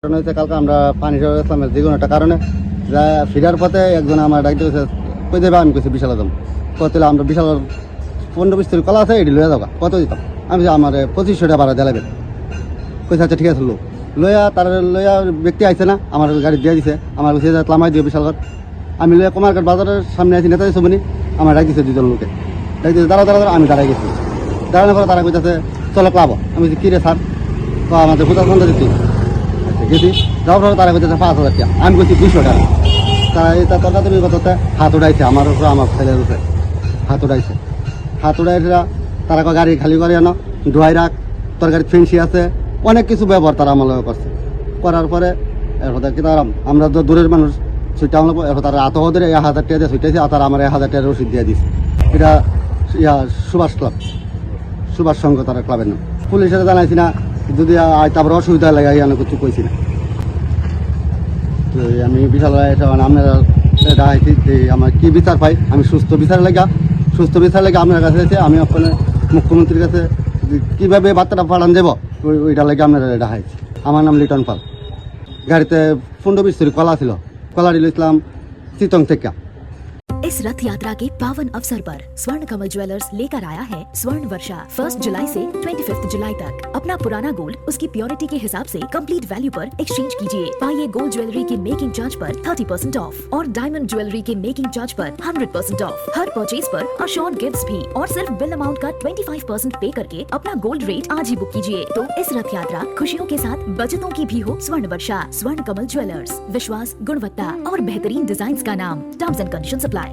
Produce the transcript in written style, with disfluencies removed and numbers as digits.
কারণ হচ্ছে কালকে আমরা পানি ইসলামের যে কোনো একটা কারণে যা ফিরার পথে একজন আমার ডাকতে গেছে কই দেবে আমি কইছি বিশাল দাম কত আমরা বিশাল 15-20 কলা আছে এটি লইয়া যাবা কত দিতাম আমি আমার 2500 টাকা ভাড়া দিলাবেন কইছে আচ্ছা ঠিক আছে লইয়া তার লইয়া ব্যক্তি আইছে না আমার গাড়ি দিয়ে দিছে আমার কইছে লামাই দিও বিশাল আমি লইয়া কমারঘাট বাজারের সামনে আছি নেতাজি ছবনি আমার ডাক দিছে দুজন লোকে ডাক দিছে দাঁড়া দাঁড়া আমি দাঁড়াই গেছি দাঁড়ানোর পরে তারা কইতেছে চলো ক্লাব আমি কী রে স্যার তো আমাদের 50 দিচ্ছি গেছি যাওয়ার পরে তারা কইতেছে 5000 টাকা আমি কইছি 200 টাকা তারা এটা তরকা তুমি কথাতে হাত উঠাইছে আমার উপরে আমার ছেলের উপরে হাত উঠাইছে তারা গাড়ি খালি করে আনো ধোয়াই রাখ তোর গাড়ি ফেন্সি আছে অনেক কিছু ব্যবহার তারা আমার লগে করছে করার পরে এরপর কি তারা আমরা তো দূরের মানুষ ছুটে আমরা এরপর তারা আতহদের 1000 টাকা দিয়ে ছুটেছি আর তারা আমার 1000 টাকা রসিদ দিয়ে দিছে এটা সুভাষ ক্লাব সুভাষ সংঘ তারা ক্লাবের নাম পুলিশের জানাইছি না যদি তারপর অসুবিধা লাগে আমি কিছু কইছি না তো আমি বিশাল আপনারা দেখাইছি যে আমার কী বিচার পাই আমি সুস্থ বিচার লেগে আপনার কাছে এসে আমি আপনার মুখ্যমন্ত্রীর কাছে কীভাবে বার্তাটা পাঠান দেবো ওইটা লেগে আপনারা দেখাইছি আমার নাম লিটন পাল গাড়িতে 15-20 কলা ছিল কলা দিল ইসলাম চিতং থেকে इस रथ यात्रा के पावन अवसर पर स्वर्ण कमल ज्वेलर्स लेकर आया है स्वर्ण वर्षा 1 जुलाई से 25 जुलाई तक। अपना पुराना गोल्ड उसकी प्योरिटी के हिसाब से कंप्लीट वैल्यू पर एक्सचेंज कीजिए। पाइए गोल्ड ज्वेलरी के मेकिंग चार्ज पर 30% ऑफ और डायमंड ज्वेलरी के मेकिंग चार्ज पर 100% ऑफ। हर परचेज पर अशोर्ड गिफ्ट्स भी और सिर्फ बिल अमाउंट का 25% पे करके अपना गोल्ड रेट आज ही बुक कीजिए। तो इस रथ यात्रा खुशियों के साथ बचतों की भी हो। स्वर्ण वर्षा स्वर्ण कमल ज्वेलर्स, विश्वास, गुणवत्ता और बेहतरीन डिजाइन का नाम। Terms and conditions apply.